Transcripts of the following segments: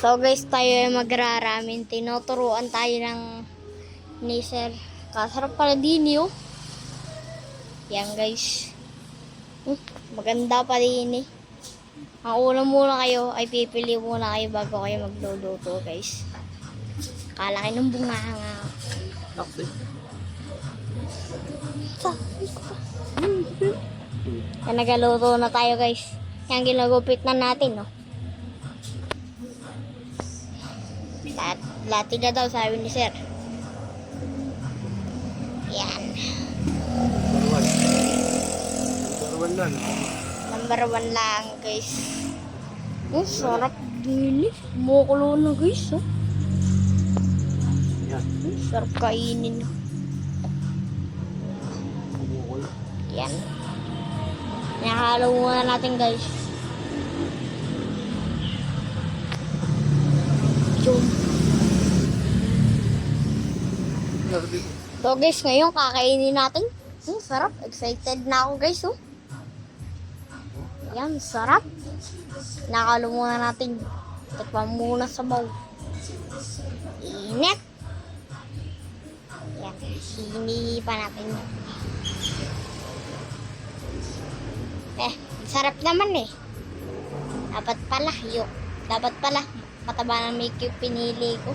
So guys, tayo ay magraramen. Tinuturuan tayo ng ni Sir. Kasarap pala din yun. Yan guys. Maganda pa din eh. Ang una muna kayo ay pipili muna kayo bago kayo magluluto guys. Kalaki ng bunganga. Okay. Yan, nagaluto na tayo guys. Yan, ginagupit na natin, no? Lati na daw, sabi ni Sir. Yan. Number 1 lang, guys. Sarap din eh. Bumukulo na, guys, oh. Yan. Sarap kainin. Yan. Nakahalo muna natin, guys. Yun. So guys, ngayon kakainin natin. Sarap. Excited na ako guys. Oh. Yan, sarap. Nakahalo muna natin. Tikman muna sa bowl. Init. Yan. Hinihipa natin. Sarap naman eh. Dapat pala. Mataba na make yung pinili ko.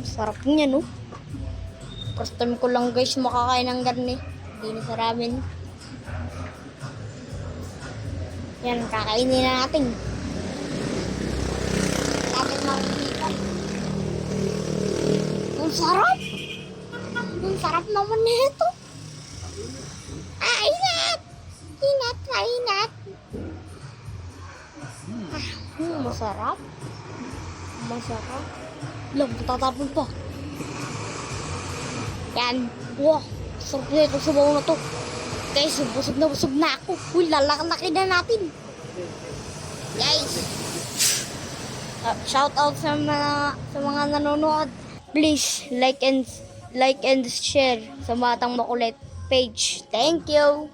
Sarap niya, no? First time ko lang guys makakain ng ganun eh. Hindi na sa ramen. Yan, kakainin na natin. Natin makikita. Ang sarap! Ang sarap naman nito. Inat! Inat! Masarap. Lang, tatapon pa. Yan. Wow, sarap na ito sa bawang na to. Guys, busog na ako. Uy, lalaki na natin. Guys. Shout out sa mga nanonood. Please, like and share sa Batang Makulit page. Thank you.